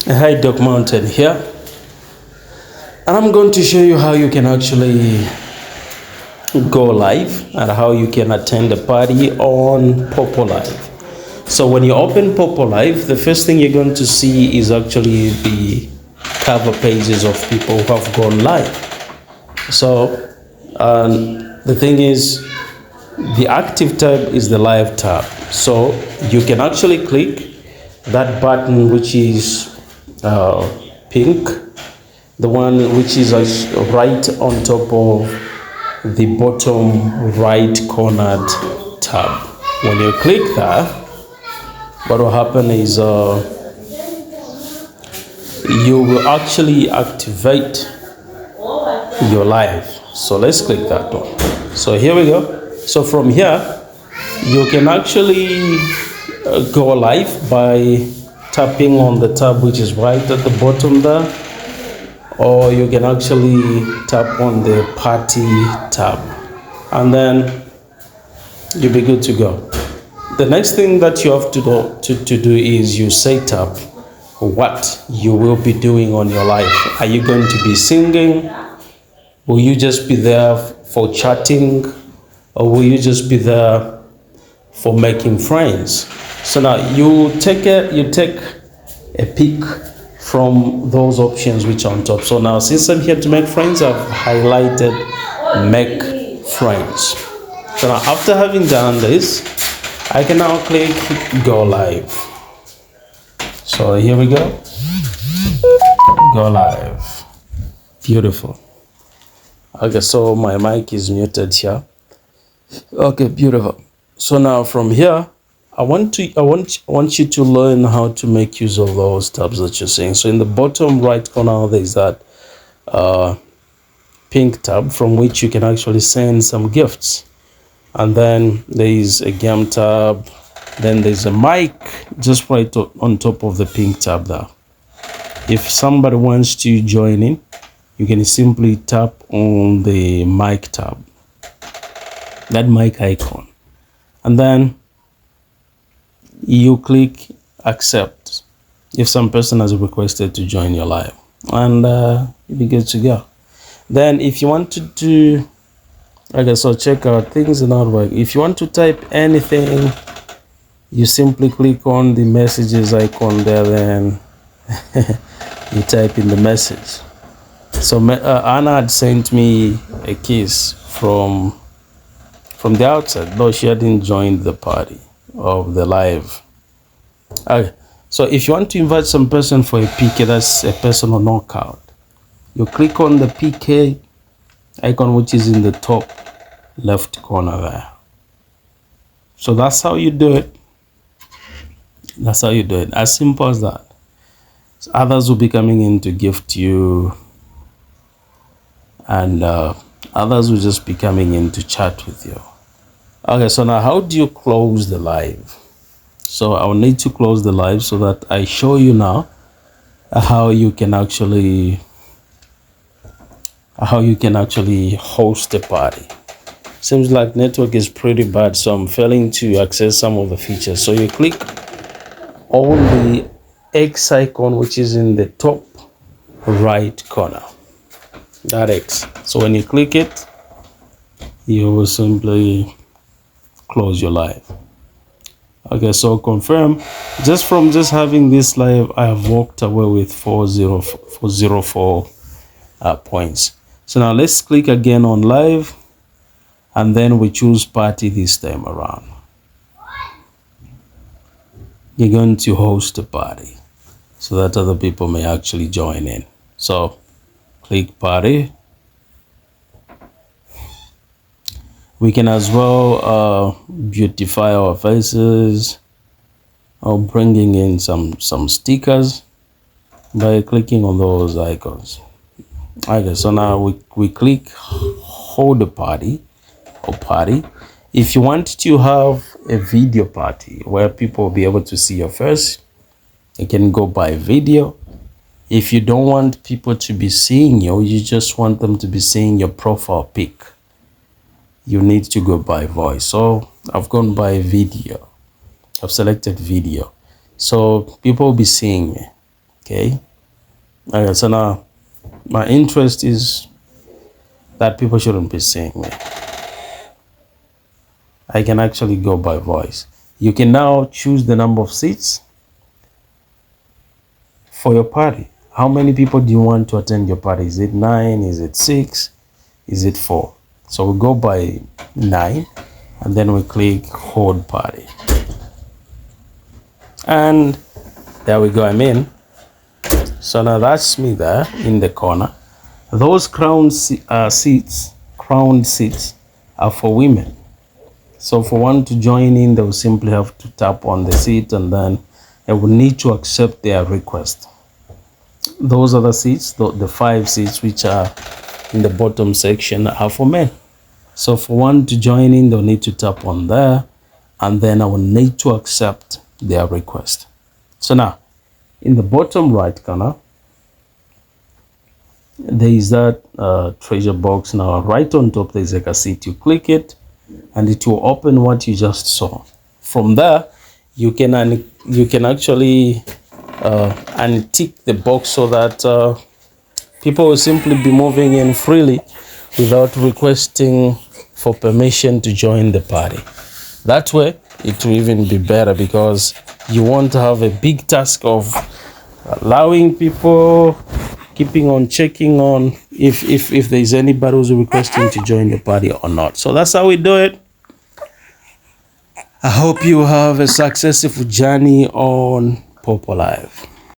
Hi, Doc Mountain here, and I'm going to show you how you can actually go live and how you can attend a party on Popo Live. So when you open Popo Live, the first thing you're going to see is actually the cover pages of people who have gone live. So the thing is, the active tab is the live tab. So you can actually click that button which is pink, the one which is right on top of the bottom right cornered tab. When you click that, what will happen is you will actually activate your live. So let's click that one. So here we go. So from here, you can actually go live by tapping on the tab which is right at the bottom there, or you can actually tap on the party tab, and then you'll be good to go. The next thing that you have to do is you set up what you will be doing on your live. Are you going to be singing? Will you just be there for chatting, or will you just be there for making friends? So now you take a pick from those options which are on top. So now, since I'm here to make friends, I've highlighted make friends. So now, after having done this, I can now click go live. So here we go. Go live. Beautiful. Okay, so my mic is muted here. Okay, beautiful. So now from here, I want you to learn how to make use of those tabs that you're seeing. So in the bottom right corner, there's that pink tab from which you can actually send some gifts. And then there's a game tab. Then there's a mic just right on top of the pink tab there. If somebody wants to join in, you can simply tap on the mic tab, that mic icon, and then you click accept if some person has requested to join your live, and you'll be good to go. Then if you want to do, okay, so check out things are not working. If you want to type anything, you simply click on the messages icon there, then you type in the message. So Anna had sent me a kiss from the outside, though she hadn't joined the party of the live. Okay, so if you want to invite some person for a PK, that's a personal knockout, you click on the PK icon which is in the top left corner there. So that's how you do it. That's how you do it. As simple as that. So others will be coming in to gift you, and others will just be coming in to chat with you. Okay, so now how do you close the live? So I'll need to close the live so that I show you now how you can actually host a party. Seems like network is pretty bad, so I'm failing to access some of the features. So you click on the X icon which is in the top right corner, that X. So when you click it, you will simply close your live. Okay, so confirm. Just from having this live, I have walked away with 404 points. So now let's click again on live, and then we choose party this time around. You're going to host a party so that other people may actually join in. So click party. We can as well beautify our faces, or bringing in some stickers by clicking on those icons. Okay, so now we click hold a party or party. If you want to have a video party where people will be able to see your face, you can go by video. If you don't want people to be seeing you, you just want them to be seeing your profile pic, you need to go by voice. So I've gone by video. I've selected video. So people will be seeing me. Okay. Okay, so now my interest is that people shouldn't be seeing me. I can actually go by voice. You can now choose the number of seats for your party. How many people do you want to attend your party? Is it 9? Is it 6? Is it 4? So we go by 9 and then we click hold party. And there we go, I'm in. So now that's me there in the corner. Those crowned seats are for women. So for one to join in, they will simply have to tap on the seat and then they will need to accept their request. Those other seats, the 5 seats which are in the bottom section, are for men. So for one to join in, they'll need to tap on there and then I will need to accept their request. So now, in the bottom right corner, there is that treasure box. Now right on top there is like a seat. You click it and it will open what you just saw. From there you can actually untick the box so that people will simply be moving in freely without requesting for permission to join the party. That way it will even be better because you won't have a big task of allowing people, keeping on checking on if there's anybody who's requesting to join the party or not. So that's how we do it. I hope you have a successful journey on Popo Live.